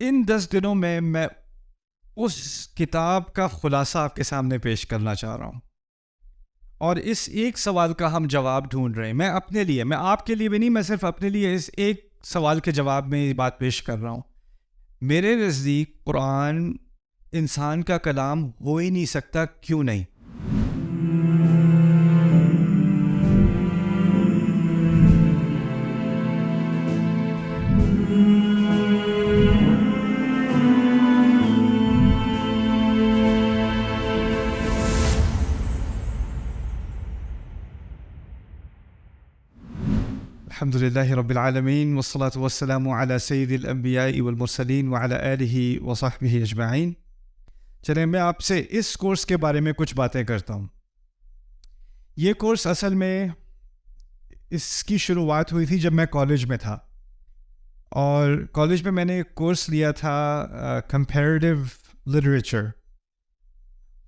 ان 10 دنوں میں اس کتاب کا خلاصہ آپ کے سامنے پیش کرنا چاہ رہا ہوں، اور اس ایک سوال کا ہم جواب ڈھونڈ رہے ہیں. میں اپنے لیے، میں آپ کے لیے بھی نہیں، میں صرف اپنے لیے اس ایک سوال کے جواب میں یہ بات پیش کر رہا ہوں. میرے نزدیک قرآن انسان کا کلام ہو ہی نہیں سکتا. کیوں نہیں؟ الحمد للہ رب العالمین والصلاة والسلام علی سید الانبیاء والمرسلین وعلی آلہ وصحبہ اجمعین. چلیں میں آپ سے اس کورس کے بارے میں کچھ باتیں کرتا ہوں. یہ کورس اصل میں اس کی شروعات ہوئی تھی جب میں کالج میں تھا، اور کالج میں نے ایک کورس لیا تھا کمپیریٹیو لٹریچر.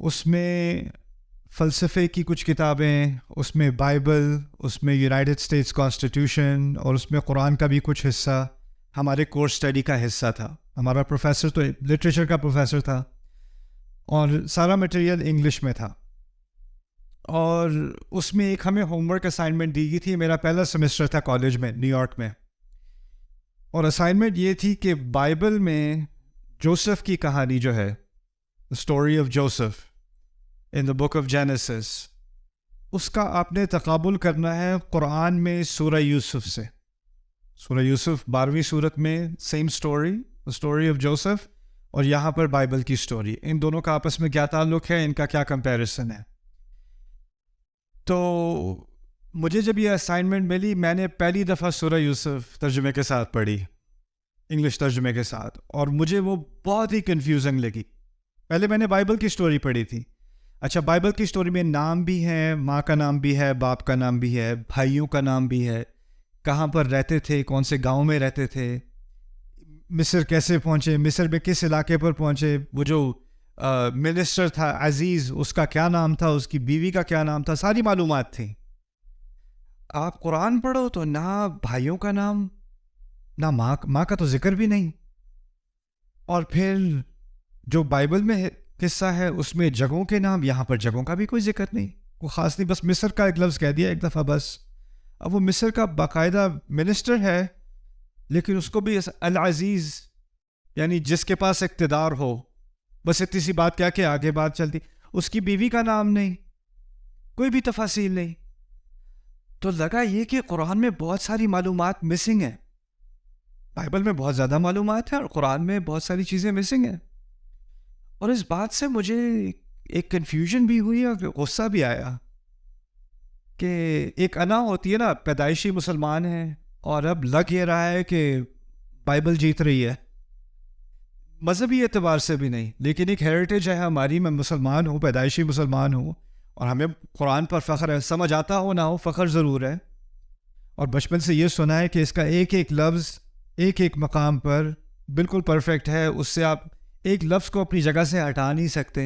اس میں فلسفے کی کچھ کتابیں، اس میں بائبل، اس میں یونائٹڈ اسٹیٹس کانسٹیٹیوشن، اور اس میں قرآن کا بھی کچھ حصہ ہمارے کورس اسٹڈی کا حصہ تھا. ہمارا پروفیسر تو لٹریچر کا پروفیسر تھا، اور سارا مٹیریل انگلش میں تھا. اور اس میں ایک ہمیں ہوم ورک اسائنمنٹ دی گئی تھی. میرا پہلا سیمسٹر تھا کالج میں، نیو یارک میں، اور اسائنمنٹ یہ تھی کہ بائبل میں جوسف کی کہانی جو ہے، story of Joseph in the book of Genesis, اس کا آپ نے تقابل کرنا ہے قرآن میں سورہ یوسف سے. سورہ یوسف 12ویں سورت میں سیم اسٹوری آف جوسف، اور یہاں پر بائبل کی اسٹوری. ان دونوں کا آپس میں کیا تعلق ہے، ان کا کیا کمپیریسن ہے. تو مجھے جب یہ اسائنمنٹ ملی، میں نے پہلی دفعہ سورہ یوسف ترجمے کے ساتھ پڑھی، انگلش ترجمے کے ساتھ، اور مجھے وہ بہت ہی کنفیوزنگ لگی. پہلے میں نے بائبل کی اسٹوری پڑھی تھی. اچھا، بائبل کی اسٹوری میں نام بھی ہے، ماں کا نام بھی ہے، باپ کا نام بھی ہے، بھائیوں کا نام بھی ہے، کہاں پر رہتے تھے، کون سے گاؤں میں رہتے تھے، مصر کیسے پہنچے، مصر میں کس علاقے پر پہنچے، وہ جو منسٹر تھا عزیز، اس کا کیا نام تھا، اس کی بیوی کا کیا نام تھا، ساری معلومات تھیں. آپ قرآن پڑھو تو نہ بھائیوں کا نام، نہ ماں کا تو ذکر بھی نہیں. اور پھر جو بائبل میں قصہ ہے اس میں جگہوں کے نام، یہاں پر جگہوں کا بھی کوئی ذکر نہیں، کوئی خاص نہیں، بس مصر کا ایک لفظ کہہ دیا ایک دفعہ بس. اب وہ مصر کا باقاعدہ منسٹر ہے، لیکن اس کو بھی العزیز، یعنی جس کے پاس اقتدار ہو، بس اتنی سی بات کیا کہ آگے بات چلتی. اس کی بیوی کا نام نہیں، کوئی بھی تفاصیل نہیں. تو لگا یہ کہ قرآن میں بہت ساری معلومات مسنگ ہیں. بائبل میں بہت زیادہ معلومات ہیں اور قرآن میں بہت ساری چیزیں مسنگ ہیں. اور اس بات سے مجھے ایک کنفیوژن بھی ہوئی اور غصہ بھی آیا کہ ایک انا ہوتی ہے نا، پیدائشی مسلمان ہے، اور اب لگ یہ رہا ہے کہ بائبل جیت رہی ہے. مذہبی اعتبار سے بھی نہیں، لیکن ایک ہیریٹیج ہے ہماری، میں مسلمان ہوں، پیدائشی مسلمان ہوں، اور ہمیں قرآن پر فخر ہے. سمجھ آتا ہو نہ ہو، فخر ضرور ہے. اور بچپن سے یہ سنا ہے کہ اس کا ایک ایک لفظ ایک ایک مقام پر بالکل پرفیکٹ ہے، اس سے آپ ایک لفظ کو اپنی جگہ سے ہٹا نہیں سکتے،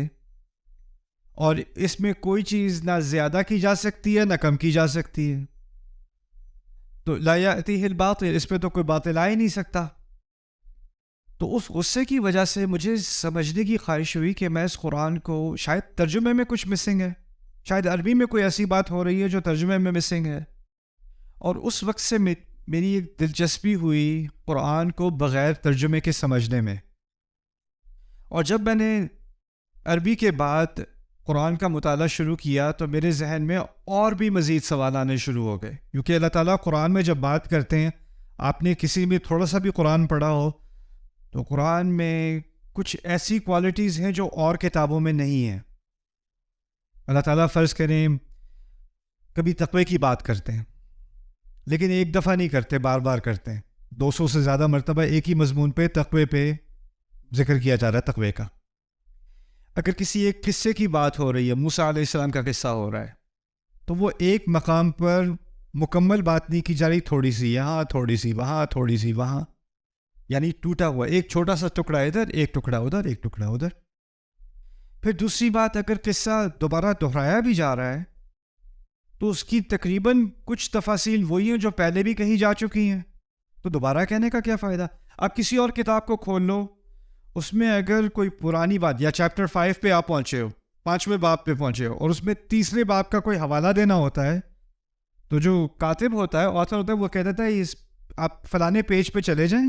اور اس میں کوئی چیز نہ زیادہ کی جا سکتی ہے نہ کم کی جا سکتی ہے. تو لا یأتیہ الباطل، اس پہ تو کوئی باطل آ ہی نہیں سکتا. تو اس غصے کی وجہ سے مجھے سمجھنے کی خواہش ہوئی کہ میں اس قرآن کو، شاید ترجمے میں کچھ مسنگ ہے، شاید عربی میں کوئی ایسی بات ہو رہی ہے جو ترجمے میں مسنگ ہے. اور اس وقت سے میری ایک دلچسپی ہوئی قرآن کو بغیر ترجمے کے سمجھنے میں. اور جب میں نے عربی کے بعد قرآن کا مطالعہ شروع کیا تو میرے ذہن میں اور بھی مزید سوال آنے شروع ہو گئے، کیونکہ اللہ تعالیٰ قرآن میں جب بات کرتے ہیں، آپ نے کسی میں تھوڑا سا بھی قرآن پڑھا ہو تو قرآن میں کچھ ایسی کوالٹیز ہیں جو اور کتابوں میں نہیں ہیں. اللہ تعالیٰ فرض کریں کبھی تقوی کی بات کرتے ہیں، لیکن ایک دفعہ نہیں کرتے، بار بار کرتے ہیں. 200 سے زیادہ مرتبہ ایک ہی مضمون پہ، تقوی پہ ذکر کیا جا رہا ہے، تقوی کا. اگر کسی ایک قصے کی بات ہو رہی ہے، موسیٰ علیہ السلام کا قصہ ہو رہا ہے، تو وہ ایک مقام پر مکمل بات نہیں کی جا رہی، تھوڑی سی یہاں، تھوڑی سی وہاں، تھوڑی سی وہاں، یعنی ٹوٹا ہوا ایک چھوٹا سا ٹکڑا ادھر، ایک ٹکڑا ادھر، ایک ٹکڑا ادھر. پھر دوسری بات، اگر قصہ دوبارہ دہرایا بھی جا رہا ہے تو اس کی تقریباً کچھ تفاصیل وہی ہیں جو پہلے بھی کہی جا چکی ہیں، تو دوبارہ کہنے کا کیا فائدہ. آپ کسی اور کتاب کو کھول لو، اس میں اگر کوئی پرانی بات یا چیپٹر 5 پہ آپ پہنچے ہو، 5ویں باب پہ پہنچے ہو، اور اس میں تیسرے باب کا کوئی حوالہ دینا ہوتا ہے، تو جو کاتب ہوتا ہے، آتھر ہوتا ہے، وہ کہہ دیتا ہے آپ فلانے پیج پہ چلے جائیں،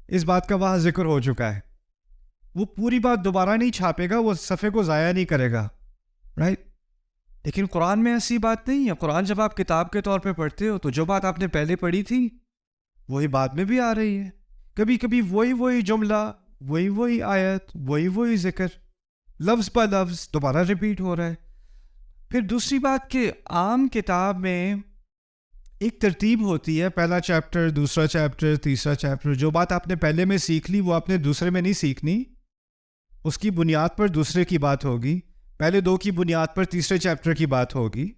اس بات کا وہاں ذکر ہو چکا ہے. وہ پوری بات دوبارہ نہیں چھاپے گا، وہ صفحے کو ضائع نہیں کرے گا، رائٹ؟ لیکن قرآن میں ایسی بات نہیں ہے. قرآن جب آپ کتاب کے طور پہ پڑھتے ہو تو جو بات آپ نے پہلے پڑھی تھی وہی بعد میں بھی آ رہی ہے. کبھی کبھی وہی جملہ، وہی آیت، وہی ذکر، لفظ با لفظ دوبارہ ریپیٹ ہو رہا ہے. پھر دوسری بات کہ عام کتاب میں ایک ترتیب ہوتی ہے، پہلا چیپٹر، دوسرا چیپٹر، تیسرا چیپٹر. جو بات آپ نے پہلے میں سیکھ لی وہ آپ نے دوسرے میں نہیں سیکھنی، اس کی بنیاد پر دوسرے کی بات ہوگی، پہلے 2 کی بنیاد پر تیسرے چیپٹر کی بات ہوگی.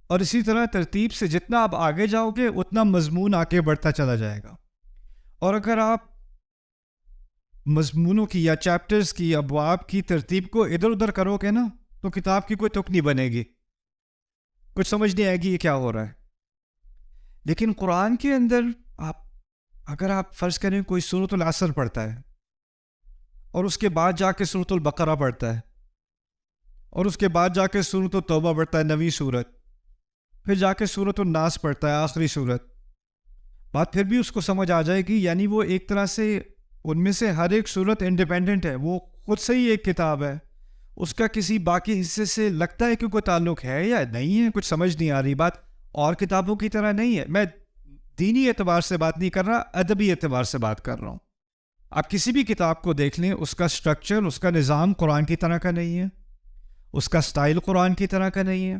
اور اسی طرح ترتیب سے جتنا آپ آگے جاؤ گے اتنا مضمون آگے بڑھتا چلا جائے گا. اور اگر آپ مضمونوں کی یا چیپٹرز کی، ابواب کی ترتیب کو ادھر ادھر کرو گے نا تو کتاب کی کوئی تک نہیں بنے گی، کچھ سمجھ نہیں آئے گی یہ کیا ہو رہا ہے. لیکن قرآن کے اندر اگر آپ فرض کریں کوئی سورۃ العصر پڑھتا ہے اور اس کے بعد جا کے سورۃ البقرہ پڑھتا ہے اور اس کے بعد جا کے سورۃ التوبہ پڑھتا ہے، 9ویں سورت، پھر جا کے سورۃ الناس پڑھتا ہے، آخری سورت، بات پھر بھی اس کو سمجھ آ جائے گی. یعنی وہ ایک طرح سے ان میں سے ہر ایک سورت انڈیپینڈنٹ ہے، وہ خود سے ہی ایک کتاب ہے، اس کا کسی باقی حصے سے لگتا ہے کہ کوئی تعلق ہے یا نہیں ہے، کچھ سمجھ نہیں آ رہی. بات اور کتابوں کی طرح نہیں ہے. میں دینی اعتبار سے بات نہیں کر رہا، ادبی اعتبار سے بات کر رہا ہوں. آپ کسی بھی کتاب کو دیکھ لیں، اس کا سٹرکچر، اس کا نظام قرآن کی طرح کا نہیں ہے، اس کا سٹائل قرآن کی طرح کا نہیں ہے.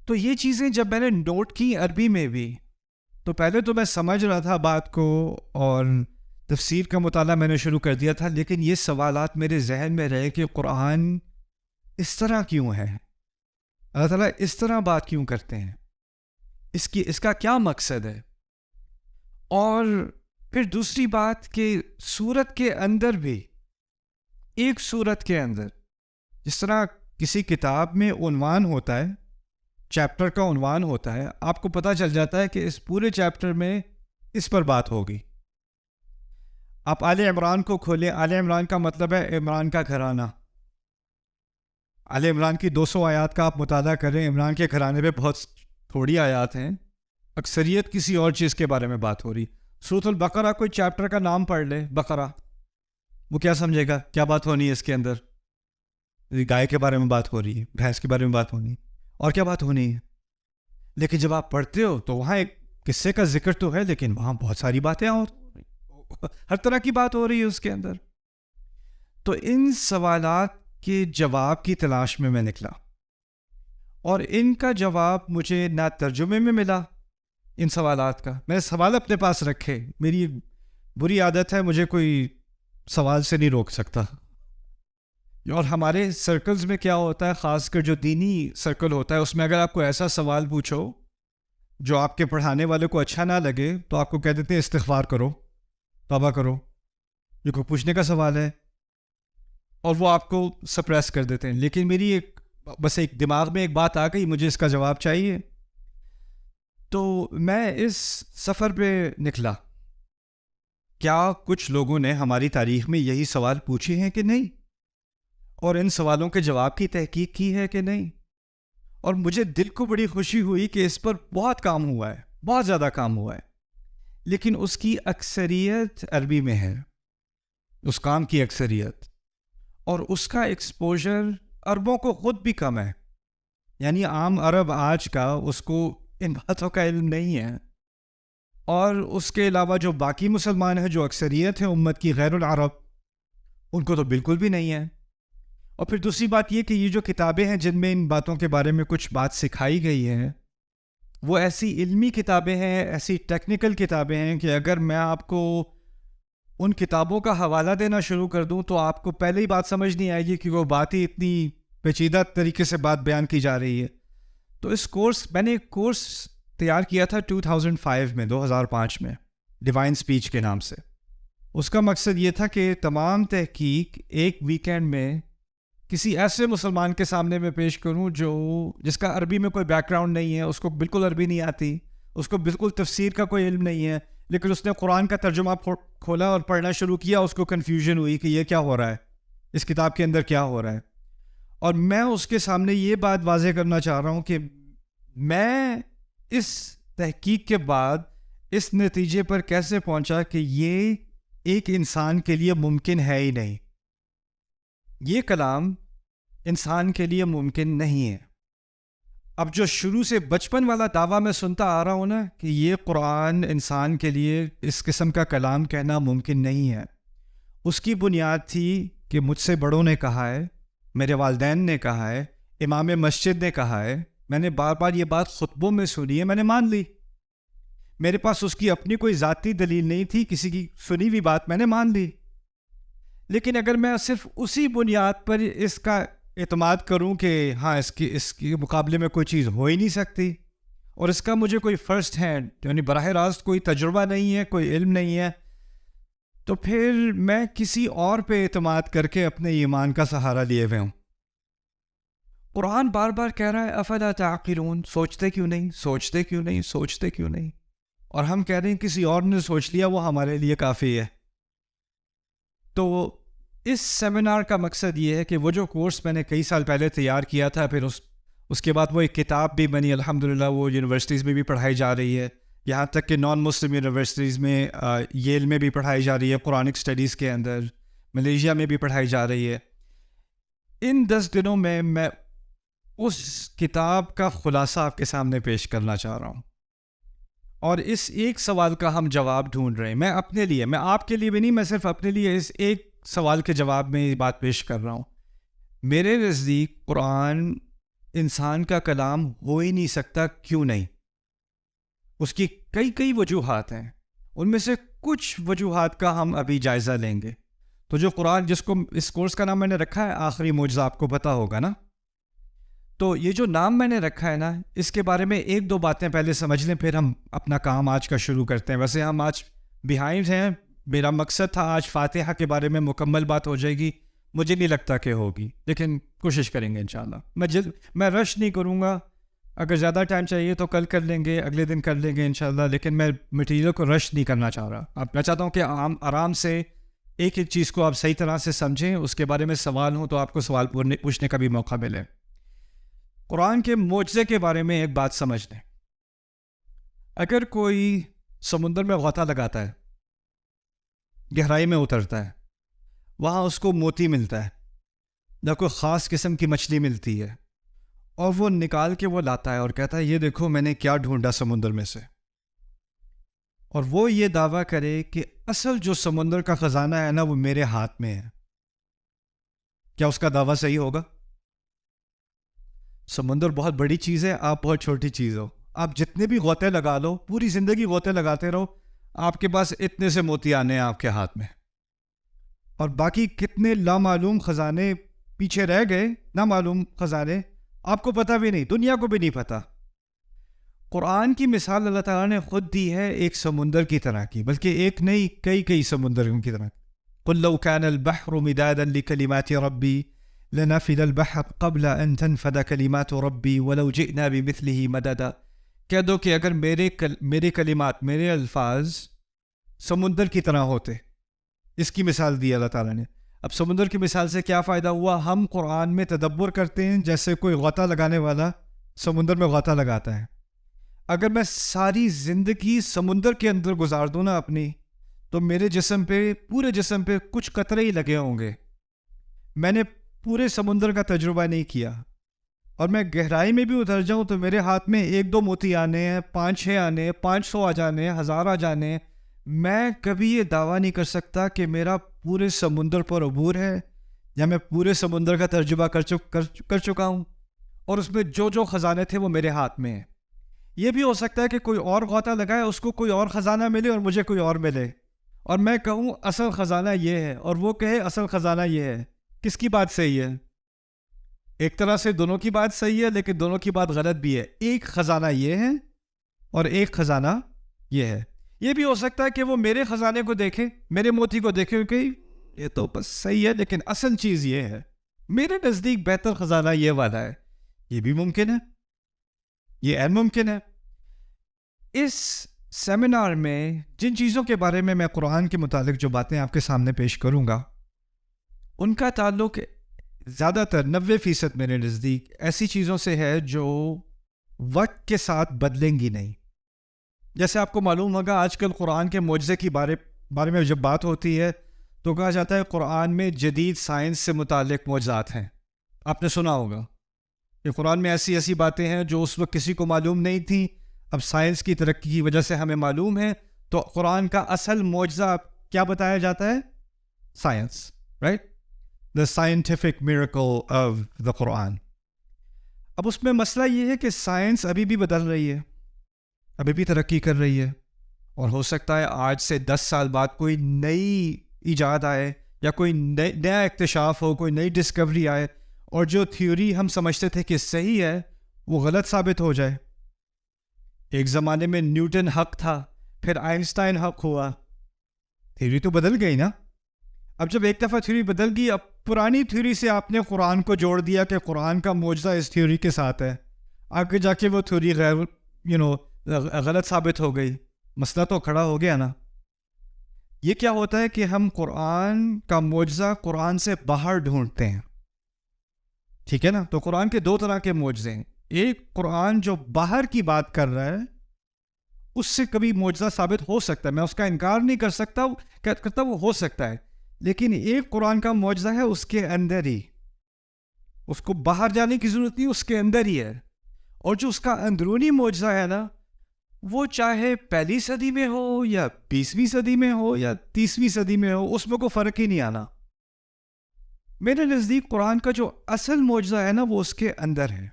تو یہ چیزیں جب میں نے نوٹ کی عربی میں بھی، تو پہلے تو میں سمجھ رہا تھا بات کو اور تفسیر کا مطالعہ میں نے شروع کر دیا تھا، لیکن یہ سوالات میرے ذہن میں رہے کہ قرآن اس طرح کیوں ہے، اللہ تعالیٰ اس طرح بات کیوں کرتے ہیں، اس کا کیا مقصد ہے. اور پھر دوسری بات کہ سورت کے اندر بھی، ایک سورت کے اندر جس طرح کسی کتاب میں عنوان ہوتا ہے، چیپٹر کا عنوان ہوتا ہے، آپ کو پتہ چل جاتا ہے کہ اس پورے چیپٹر میں اس پر بات ہوگی. آپ آل عمران کو کھولیں، آل عمران کا مطلب ہے عمران کا گھرانہ. آل عمران کی 200 آیات کا آپ مطالعہ کریں، عمران کے گھرانے پہ بہت تھوڑی آیات ہیں، اکثریت کسی اور چیز کے بارے میں بات ہو رہی. سورۃ البقرہ کوئی چیپٹر کا نام پڑھ لے، بقرہ، وہ کیا سمجھے گا کیا بات ہونی ہے اس کے اندر؟ گائے کے بارے میں بات ہو رہی ہے، بھینس کے بارے میں بات ہونی ہے، اور کیا بات ہونی ہے. لیکن جب آپ پڑھتے ہو تو وہاں ایک قصے کا ذکر تو ہے، لیکن وہاں بہت ساری باتیں اور ہر طرح کی بات ہو رہی ہے اس کے اندر. تو ان سوالات کے جواب کی تلاش میں میں نکلا، اور ان کا جواب مجھے نہ ترجمے میں ملا ان سوالات کا. میں نے سوال اپنے پاس رکھے، میری بری عادت ہے، مجھے کوئی سوال سے نہیں روک سکتا. اور ہمارے سرکلز میں کیا ہوتا ہے، خاص کر جو دینی سرکل ہوتا ہے، اس میں اگر آپ کو ایسا سوال پوچھو جو آپ کے پڑھانے والے کو اچھا نہ لگے تو آپ کو کہہ دیتے ہیں استغفار کرو، توبہ کرو، یہ کوئی پوچھنے کا سوال ہے، اور وہ آپ کو سپریس کر دیتے ہیں. لیکن میری بس ایک دماغ میں ایک بات آ گئی، مجھے اس کا جواب چاہیے. تو میں اس سفر پہ نکلا، کیا کچھ لوگوں نے ہماری تاریخ میں یہی سوال پوچھے ہیں کہ نہیں، اور ان سوالوں کے جواب کی تحقیق کی ہے کہ نہیں. اور مجھے دل کو بڑی خوشی ہوئی کہ اس پر بہت کام ہوا ہے، بہت زیادہ کام ہوا ہے، لیکن اس کی اکثریت عربی میں ہے، اس کام کی اکثریت، اور اس کا ایکسپوجر عربوں کو خود بھی کم ہے. یعنی عام عرب آج کا اس کو ان باتوں کا علم نہیں ہے. اور اس کے علاوہ جو باقی مسلمان ہیں، جو اکثریت ہیں امت کی غیر العرب، ان کو تو بالکل بھی نہیں ہے. اور پھر دوسری بات یہ کہ یہ جو کتابیں ہیں جن میں ان باتوں کے بارے میں کچھ بات سکھائی گئی ہے، وہ ایسی علمی کتابیں ہیں، ایسی ٹیکنیکل کتابیں ہیں کہ اگر میں آپ کو ان کتابوں کا حوالہ دینا شروع کر دوں تو آپ کو پہلے ہی بات سمجھ نہیں آئے گی کہ وہ بات ہی اتنی پیچیدہ طریقے سے بات بیان کی جا رہی ہے. تو اس کورس، میں نے ایک کورس تیار کیا تھا 2005 میں، 2005 میں، ڈیوائن سپیچ کے نام سے. اس کا مقصد یہ تھا کہ تمام تحقیق ایک ویکینڈ میں کسی ایسے مسلمان کے سامنے میں پیش کروں جس کا عربی میں کوئی بیک گراؤنڈ نہیں ہے، اس کو بالکل عربی نہیں آتی، اس کو بالکل تفسیر کا کوئی علم نہیں ہے، لیکن اس نے قرآن کا ترجمہ کھولا اور پڑھنا شروع کیا، اس کو کنفیوژن ہوئی کہ یہ کیا ہو رہا ہے، اس کتاب کے اندر کیا ہو رہا ہے. اور میں اس کے سامنے یہ بات واضح کرنا چاہ رہا ہوں کہ میں اس تحقیق کے بعد اس نتیجے پر کیسے پہنچا کہ یہ ایک انسان کے لیے ممکن ہے ہی نہیں. یہ کلام انسان کے لیے ممکن نہیں ہے. اب جو شروع سے بچپن والا دعویٰ میں سنتا آ رہا ہوں نا کہ یہ قرآن انسان کے لیے اس قسم کا کلام کہنا ممکن نہیں ہے، اس کی بنیاد تھی کہ مجھ سے بڑوں نے کہا ہے، میرے والدین نے کہا ہے، امام مسجد نے کہا ہے، میں نے بار بار یہ بات خطبوں میں سنی ہے، میں نے مان لی. میرے پاس اس کی اپنی کوئی ذاتی دلیل نہیں تھی، کسی کی سنی ہوئی بات میں نے مان لی. لیکن اگر میں صرف اسی بنیاد پر اس کا اعتماد کروں کہ ہاں اس کے مقابلے میں کوئی چیز ہو ہی نہیں سکتی، اور اس کا مجھے کوئی فرسٹ ہینڈ یعنی براہ راست کوئی تجربہ نہیں ہے، کوئی علم نہیں ہے، تو پھر میں کسی اور پہ اعتماد کر کے اپنے ایمان کا سہارا لیے ہوئے ہوں. قرآن بار بار کہہ رہا ہے افلا تعقلون، سوچتے کیوں نہیں، سوچتے کیوں نہیں، سوچتے کیوں نہیں. اور ہم کہہ رہے ہیں کسی اور نے سوچ لیا وہ ہمارے لیے کافی ہے. تو اس سیمینار کا مقصد یہ ہے کہ وہ جو کورس میں نے کئی سال پہلے تیار کیا تھا، پھر اس کے بعد وہ ایک کتاب بھی بنی، الحمدللہ وہ یونیورسٹیز میں بھی پڑھائی جا رہی ہے، یہاں تک کہ نان مسلم یونیورسٹیز میں ییل میں بھی پڑھائی جا رہی ہے، قرآنک اسٹڈیز کے اندر ملیشیا میں بھی پڑھائی جا رہی ہے. ان 10 دنوں میں اس کتاب کا خلاصہ آپ کے سامنے پیش کرنا چاہ رہا ہوں، اور اس ایک سوال کا ہم جواب ڈھونڈ رہے ہیں. میں اپنے لیے، میں آپ کے لیے بھی نہیں، میں صرف اپنے لیے اس ایک سوال کے جواب میں یہ بات پیش کر رہا ہوں. میرے نزدیک قرآن انسان کا کلام ہو ہی نہیں سکتا. کیوں نہیں؟ اس کی کئی وجوہات ہیں، ان میں سے کچھ وجوہات کا ہم ابھی جائزہ لیں گے. تو جو قرآن، جس کو اس کورس کا نام میں نے رکھا ہے آخری معجزہ، آپ کو پتہ ہوگا نا، تو یہ جو نام میں نے رکھا ہے نا، اس کے بارے میں ایک دو باتیں پہلے سمجھ لیں، پھر ہم اپنا کام آج کا شروع کرتے ہیں. ویسے ہم آج بیہائنڈ ہیں، میرا مقصد تھا آج فاتحہ کے بارے میں مکمل بات ہو جائے گی، مجھے نہیں لگتا کہ ہوگی، لیکن کوشش کریں گے انشاءاللہ. میں رش نہیں کروں گا، اگر زیادہ ٹائم چاہیے تو کل کر لیں گے، اگلے دن کر لیں گے انشاءاللہ، لیکن میں مٹیریل کو رش نہیں کرنا چاہ رہا. اب میں چاہتا ہوں کہ آرام سے ایک چیز کو آپ صحیح طرح سے سمجھیں، اس کے بارے میں سوال ہوں تو آپ کو سوال پوچھنے کا بھی موقع ملے. قرآن کے معجزے کے بارے میں ایک بات سمجھ لیں. اگر کوئی سمندر میں غوطہ لگاتا ہے، گہرائی میں اترتا ہے، وہاں اس کو موتی ملتا ہے یا کوئی خاص قسم کی مچھلی ملتی ہے، اور وہ نکال کے وہ لاتا ہے اور کہتا ہے یہ دیکھو میں نے کیا ڈھونڈا سمندر میں سے، اور وہ یہ دعویٰ کرے کہ اصل جو سمندر کا خزانہ ہے نا وہ میرے ہاتھ میں ہے، کیا اس کا دعویٰ صحیح ہوگا؟ سمندر بہت بڑی چیز ہے، آپ بہت چھوٹی چیز ہو. آپ جتنے بھی غوطے لگا لو، پوری زندگی غوطے لگاتے رہو، آپ کے پاس اتنے سے موتی آنے ہیں آپ کے ہاتھ میں، اور باقی کتنے لامعلوم خزانے پیچھے رہ گئے، نامعلوم خزانے آپ کو پتہ بھی نہیں، دنیا کو بھی نہیں پتہ. قرآن کی مثال اللہ تعالیٰ نے خود دی ہے ایک سمندر کی طرح کی، بلکہ ایک نہیں کئی سمندر کی طرح. قُلْ لَوْ كَانَ الْبَحْرُ مِدَادًا لِكَلِمَاتِ رَبِّي لَنَفِدَ الْبَحْرُ قَبْلَ أَن تَنْفَدَ كَلِمَاتُ رَبِّي وَلَوْ جِئْنَا بِمِثْلِهِ مَدَدًا. کہہ دو کہ اگر میرے کلمات، میرے الفاظ سمندر کی طرح ہوتے. اس کی مثال دی اللہ تعالیٰ نے. اب سمندر کی مثال سے کیا فائدہ ہوا؟ ہم قرآن میں تدبر کرتے ہیں جیسے کوئی غوطہ لگانے والا سمندر میں غوطہ لگاتا ہے. اگر میں ساری زندگی سمندر کے اندر گزار دوں نا اپنی، تو میرے جسم پہ، پورے جسم پہ کچھ قطرے ہی لگے ہوں گے. میں نے پورے سمندر کا تجربہ نہیں کیا، اور میں گہرائی میں بھی اتر جاؤں تو میرے ہاتھ میں 1-2 موتی آنے ہیں، 5-6 آنے ہیں، 500 آ جانے ہیں، 1000 آ جانے ہیں. میں کبھی یہ دعویٰ نہیں کر سکتا کہ میرا پورے سمندر پر عبور ہے، یا میں پورے سمندر کا تجربہ کر چکا ہوں، اور اس میں جو خزانے تھے وہ میرے ہاتھ میں ہیں. یہ بھی ہو سکتا ہے کہ کوئی اور غوطہ لگائے، اس کو کوئی اور خزانہ ملے اور مجھے کوئی اور ملے، اور میں کہوں اصل خزانہ یہ ہے، اور وہ کہے اصل خزانہ یہ ہے. کس کی بات صحیح ہے؟ ایک طرح سے دونوں کی بات صحیح ہے، لیکن دونوں کی بات غلط بھی ہے. ایک خزانہ یہ ہے اور ایک خزانہ یہ ہے. یہ بھی ہو سکتا ہے کہ وہ میرے خزانے کو دیکھے، میرے موتی کو دیکھے کہ یہ تو بس صحیح ہے، لیکن اصل چیز یہ ہے، میرے نزدیک بہتر خزانہ یہ والا ہے. یہ بھی ممکن ہے، یہ عین ممکن ہے. اس سیمینار میں جن چیزوں کے بارے میں قرآن کے متعلق جو باتیں آپ کے سامنے پیش کروں گا ان کا تعلق زیادہ تر 90% میرے نزدیک ایسی چیزوں سے ہے جو وقت کے ساتھ بدلیں گی نہیں. جیسے آپ کو معلوم ہوگا آج کل قرآن کے معجزے کی بارے میں جب بات ہوتی ہے تو کہا جاتا ہے قرآن میں جدید سائنس سے متعلق معجزات ہیں. آپ نے سنا ہوگا کہ قرآن میں ایسی ایسی باتیں ہیں جو اس وقت کسی کو معلوم نہیں تھیں، اب سائنس کی ترقی کی وجہ سے ہمیں معلوم ہے. تو قرآن کا اصل معجزہ کیا بتایا جاتا ہے؟ Science, right? The scientific miracle of the Quran. اب اس میں مسئلہ یہ ہے کہ سائنس ابھی بھی بدل رہی ہے، ابھی بھی ترقی کر رہی ہے، اور ہو سکتا ہے آج سے 10 سال بعد کوئی نئی ایجاد آئے یا کوئی نیا اکتشاف ہو، کوئی نئی ڈسکوری آئے، اور جو تھیوری ہم سمجھتے تھے کہ صحیح ہے وہ غلط ثابت ہو جائے. ایک زمانے میں نیوٹن حق تھا، پھر آئنسٹائن حق ہوا. تھیوری تو بدل گئی نا. اب جب ایک دفعہ تھیوری بدل گئی، اب پرانی تھیوری سے آپ نے قرآن کو جوڑ دیا کہ قرآن کا معجزہ اس تھیوری کے ساتھ ہے، آگے جا کے وہ تھیوری غلط ثابت ہو گئی. مسئلہ تو کھڑا ہو گیا نا. یہ کیا ہوتا ہے کہ ہم قرآن کا معجزہ قرآن سے باہر ڈھونڈتے ہیں، ٹھیک ہے نا. تو قرآن کے 2 طرح کے معجزے ہیں. ایک قرآن جو باہر کی بات کر رہا ہے، اس سے کبھی معجزہ ثابت ہو سکتا ہے، میں اس کا انکار نہیں کر سکتا، کرتا وہ ہو سکتا ہے. لیکن ایک قرآن کا معجزہ ہے اس کے اندر ہی، اس کو باہر جانے کی ضرورت نہیں، اس کے اندر ہی ہے. اور جو اس کا اندرونی معجزہ ہے نا، وہ چاہے 1 صدی میں ہو یا 20ویں صدی میں ہو یا 30ویں صدی میں ہو، اس میں کوئی فرق ہی نہیں آنا. میرے نزدیک قرآن کا جو اصل معجزہ ہے نا وہ اس کے اندر ہے،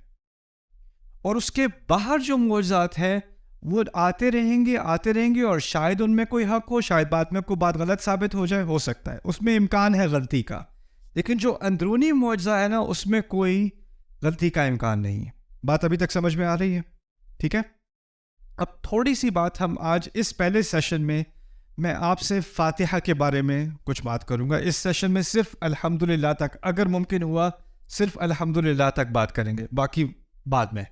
اور اس کے باہر جو معجزات ہیں وہ آتے رہیں گے، اور شاید ان میں کوئی حق ہو، شاید بعد میں کوئی بات غلط ثابت ہو جائے، ہو سکتا ہے اس میں امکان ہے غلطی کا. لیکن جو اندرونی معجزہ ہے نا اس میں کوئی غلطی کا امکان نہیں ہے. بات ابھی تک سمجھ میں آ رہی ہے؟ ٹھیک ہے. اب تھوڑی سی بات ہم آج اس پہلے سیشن میں آپ سے فاتحہ کے بارے میں کچھ بات کروں گا. اس سیشن میں صرف الحمدللہ تک، اگر ممکن ہوا صرف الحمدللہ تک بات کریں گے، باقی بعد میں.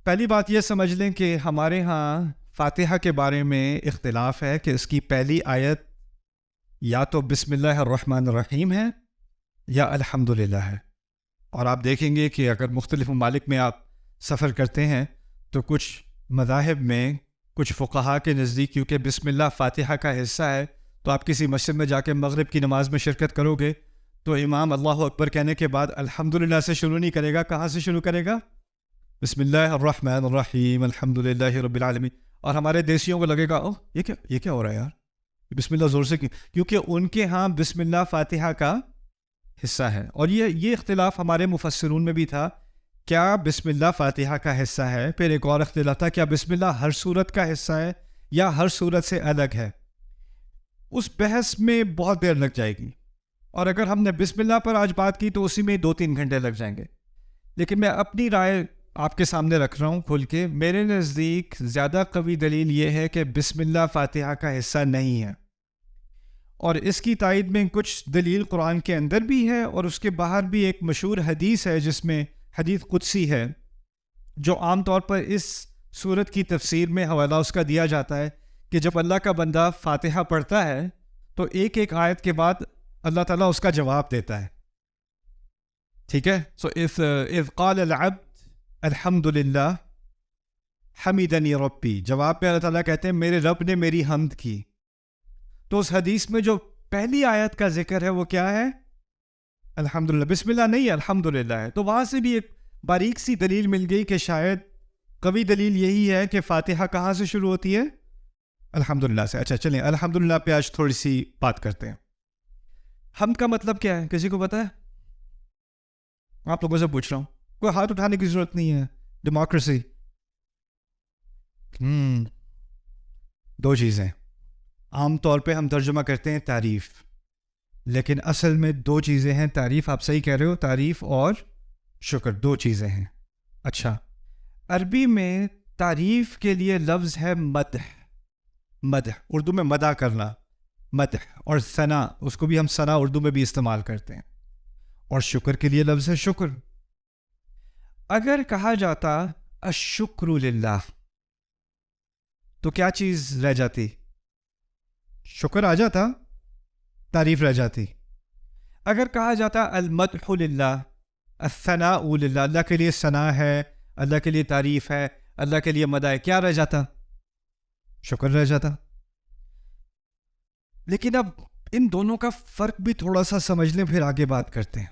پہلی بات یہ سمجھ لیں کہ ہمارے ہاں فاتحہ کے بارے میں اختلاف ہے کہ اس کی پہلی آیت یا تو بسم اللہ الرحمن الرحیم ہے یا الحمدللہ ہے. اور آپ دیکھیں گے کہ اگر مختلف ممالک میں آپ سفر کرتے ہیں تو کچھ مذاہب میں، کچھ فقہا کے نزدیک کیونکہ بسم اللہ فاتحہ کا حصہ ہے، تو آپ کسی مسجد میں جا کے مغرب کی نماز میں شرکت کرو گے تو امام اللہ اکبر کہنے کے بعد الحمدللہ سے شروع نہیں کرے گا. کہاں سے شروع کرے گا؟ بسم اللہ الرحمن الرحیم الحمدللہ رب العالمین. اور ہمارے دیسیوں کو لگے گا اوہ یہ کیا ہو رہا ہے یار، بسم اللہ زور سے کیونکہ ان کے ہاں بسم اللہ فاتحہ کا حصہ ہے. اور یہ اختلاف ہمارے مفسرون میں بھی تھا، کیا بسم اللہ فاتحہ کا حصہ ہے؟ پھر ایک اور اختلاف تھا، کیا بسم اللہ ہر سورت کا حصہ ہے یا ہر سورت سے الگ ہے؟ اس بحث میں بہت دیر لگ جائے گی، اور اگر ہم نے بسم اللہ پر آج بات کی تو اسی میں 2-3 گھنٹے لگ جائیں گے. لیکن میں اپنی رائے آپ کے سامنے رکھ رہا ہوں کھل کے. میرے نزدیک زیادہ قوی دلیل یہ ہے کہ بسم اللہ فاتحہ کا حصہ نہیں ہے، اور اس کی تائید میں کچھ دلیل قرآن کے اندر بھی ہے اور اس کے باہر بھی. ایک مشہور حدیث ہے جس میں حدیث قدسی ہے، جو عام طور پر اس سورت کی تفسیر میں حوالہ اس کا دیا جاتا ہے کہ جب اللہ کا بندہ فاتحہ پڑھتا ہے تو ایک ایک آیت کے بعد اللہ تعالیٰ اس کا جواب دیتا ہے. ٹھیک ہے. سو اذ قال العبد الحمدللہ حمیدنی ربی، جواب پہ اللہ تعالیٰ کہتے ہیں میرے رب نے میری حمد کی. تو اس حدیث میں جو پہلی آیت کا ذکر ہے وہ کیا ہے؟ الحمدللہ. بسم اللہ نہیں ہے، الحمدللہ ہے. تو وہاں سے بھی ایک باریک سی دلیل مل گئی کہ شاید قوی دلیل یہی ہے کہ فاتحہ کہاں سے شروع ہوتی ہے؟ الحمدللہ سے. اچھا چلیں الحمدللہ پہ آج تھوڑی سی بات کرتے ہیں. حمد کا مطلب کیا ہے؟ کسی کو پتہ ہے؟ آپ لوگوں سے پوچھ رہا ہوں، کوئی ہاتھ اٹھانے کی ضرورت نہیں ہے. ڈیموکریسی. 2 چیزیں عام طور پہ ہم ترجمہ کرتے ہیں تعریف، لیکن اصل میں 2 چیزیں ہیں. تعریف، آپ صحیح کہہ رہے ہو، تعریف اور شکر 2 چیزیں ہیں. اچھا، عربی میں تعریف کے لیے لفظ ہے مدح. مدح اردو میں مدح کرنا، مدح. اور ثنا، اس کو بھی ہم ثنا اردو میں بھی استعمال کرتے ہیں. اور شکر کے لیے لفظ ہے شکر. اگر کہا جاتا الشکر للہ تو کیا چیز رہ جاتی؟ شکر آ جاتا، تعریف رہ جاتی. اگر کہا جاتا المدح للہ، الثناء للہ، اللہ کے لیے ثنا ہے، اللہ کے لیے تعریف ہے، اللہ کے لیے مدح ہے، کیا رہ جاتا؟ شکر رہ جاتا. لیکن اب ان دونوں کا فرق بھی تھوڑا سا سمجھ لیں، پھر آگے بات کرتے ہیں.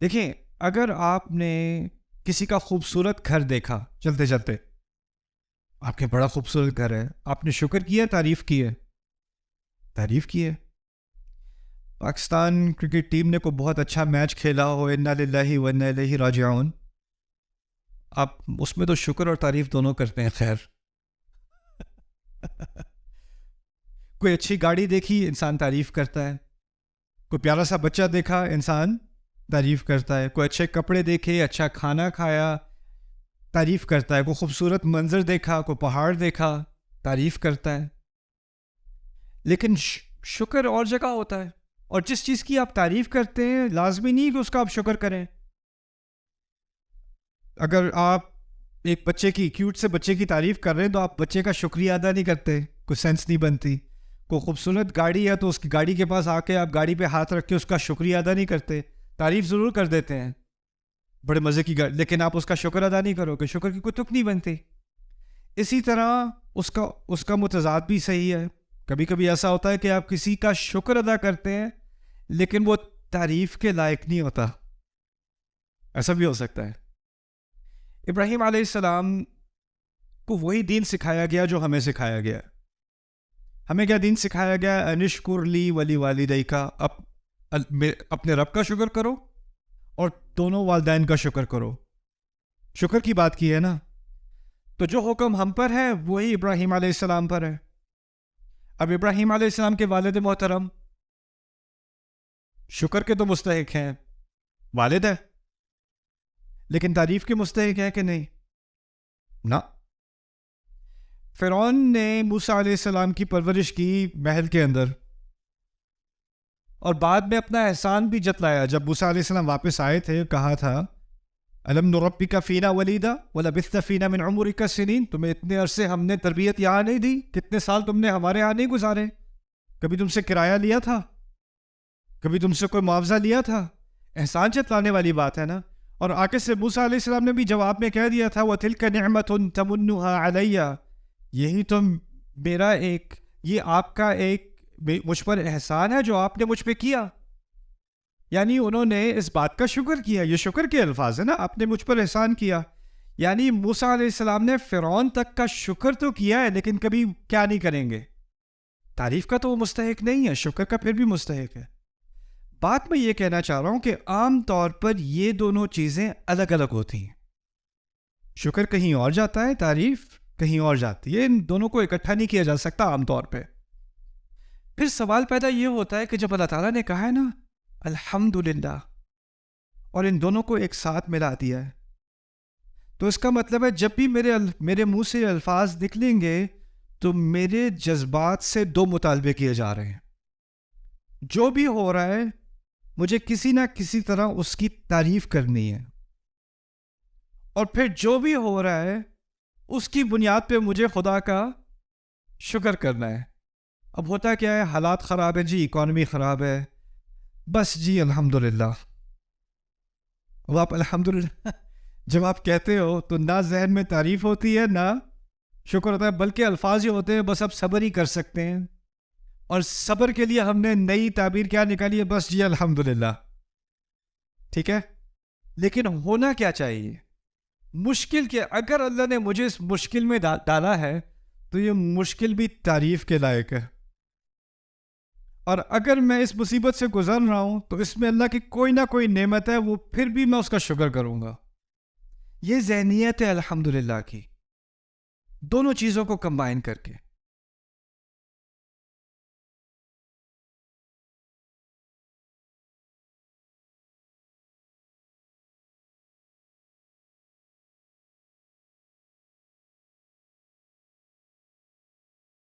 دیکھیں، اگر آپ نے کسی کا خوبصورت گھر دیکھا چلتے چلتے، آپ کے بڑا خوبصورت گھر ہے، آپ نے شکر کیا، تعریف کی ہے؟ تعریف کی ہے. پاکستان کرکٹ ٹیم نے کوئی بہت اچھا میچ کھیلا ہو، انا للہ و انا الیہ راجعون، آپ اس میں تو شکر اور تعریف دونوں کرتے ہیں. خیر، کوئی اچھی گاڑی دیکھی، انسان تعریف کرتا ہے. کوئی پیارا سا بچہ دیکھا، انسان تعریف کرتا ہے. کوئی اچھے کپڑے دیکھے، اچھا کھانا کھایا، تعریف کرتا ہے. کوئی خوبصورت منظر دیکھا، کوئی پہاڑ دیکھا، تعریف کرتا ہے. لیکن شکر اور جگہ ہوتا ہے، اور جس چیز کی آپ تعریف کرتے ہیں لازمی نہیں کہ اس کا آپ شکر کریں. اگر آپ ایک بچے کی، کیوٹ سے بچے کی تعریف کر رہے ہیں، تو آپ بچے کا شکریہ ادا نہیں کرتے، کوئی سینس نہیں بنتی. کوئی خوبصورت گاڑی ہے تو اس کی گاڑی کے پاس آ کے آپ گاڑی پہ ہاتھ رکھ کے اس کا شکریہ ادا نہیں کرتے، تعریف ضرور کر دیتے ہیں، بڑے مزے کی گاڑی، لیکن آپ اس کا شکر ادا نہیں کرو گے، شکر کی کوئی تک نہیں بنتی. اسی طرح اس کا متضاد بھی صحیح ہے. کبھی کبھی ایسا ہوتا ہے کہ آپ کسی کا شکر ادا کرتے ہیں لیکن وہ تعریف کے لائق نہیں ہوتا. ایسا بھی ہو سکتا ہے. ابراہیم علیہ السلام کو وہی دین سکھایا گیا جو ہمیں سکھایا گیا. ہمیں کیا دین سکھایا گیا؟ انشکر لی ولی والدیک، اپنے رب کا شکر کرو اور دونوں والدین کا شکر کرو. شکر کی بات کی ہے نا. تو جو حکم ہم پر ہے وہی ابراہیم علیہ السلام پر ہے. اب ابراہیم علیہ السلام کے والد محترم شکر کے تو مستحق ہیں، والد ہے، لیکن تعریف کے مستحق ہیں کہ نہیں؟ نہ. فرعون نے موسیٰ علیہ السلام کی پرورش کی محل کے اندر، اور بعد میں اپنا احسان بھی جتلایا. جب موسیٰ علیہ السلام واپس آئے تھے، کہا تھا الم نربک فینا ولیدا ولبثت فینا من عمرک سنین، تمہیں اتنے عرصے ہم نے تربیت یہاں نہیں دی، کتنے سال تم نے ہمارے یہاں نہیں گزارے، کبھی تم سے کرایہ لیا تھا، کبھی تم سے کوئی معاوضہ لیا تھا؟ احسان جتلانے والی بات ہے نا. اور آگے سے موسیٰ علیہ السلام نے بھی جواب میں کہہ دیا تھا وَتِلْكَ نِعْمَةٌ تَمُنُّهَا عَلَيَّ، یہی تو میرا یہ آپ کا ایک مجھ پر احسان ہے جو آپ نے مجھ پہ کیا. یعنی انہوں نے اس بات کا شکر کیا. یہ شکر کے الفاظ ہے نا، آپ نے مجھ پر احسان کیا. یعنی موسیٰ علیہ السلام نے فرعون تک کا شکر تو کیا ہے، لیکن کبھی کیا نہیں کریں گے؟ تعریف کا تو وہ مستحق نہیں ہے، شکر کا پھر بھی مستحق ہے. بات میں یہ کہنا چاہ رہا ہوں کہ عام طور پر یہ دونوں چیزیں الگ الگ ہوتی ہیں. شکر کہیں اور جاتا ہے، تعریف کہیں اور جاتی ہے. ان دونوں کو اکٹھا نہیں کیا جا سکتا عام طور پہ. پھر سوال پیدا یہ ہوتا ہے کہ جب اللہ تعالیٰ نے کہا ہے نا الحمدللہ، اور ان دونوں کو ایک ساتھ ملا دیا ہے، تو اس کا مطلب ہے جب بھی میرے منہ سے الفاظ نکلیں گے تو میرے جذبات سے دو مطالبے کیے جا رہے ہیں. جو بھی ہو رہا ہے مجھے کسی نہ کسی طرح اس کی تعریف کرنی ہے، اور پھر جو بھی ہو رہا ہے اس کی بنیاد پہ مجھے خدا کا شکر کرنا ہے. اب ہوتا کیا ہے، حالات خراب ہیں جی، اکانومی خراب ہے، بس جی الحمدللہ. اب آپ الحمدللہ جب آپ کہتے ہو تو نہ ذہن میں تعریف ہوتی ہے نہ شکر ہوتا ہے، بلکہ الفاظ ہی ہوتے ہیں بس اب صبر ہی کر سکتے ہیں. اور صبر کے لیے ہم نے نئی تعبیر کیا نکالی ہے؟ بس جی الحمدللہ. ٹھیک ہے، لیکن ہونا کیا چاہیے؟ مشکل کے اگر اللہ نے مجھے اس مشکل میں ڈالا ہے تو یہ مشکل بھی تعریف کے لائق ہے. اور اگر میں اس مصیبت سے گزر رہا ہوں تو اس میں اللہ کی کوئی نہ کوئی نعمت ہے، وہ پھر بھی میں اس کا شکر کروں گا. یہ ذہنیت ہے الحمدللہ کی، دونوں چیزوں کو کمبائن کر کے.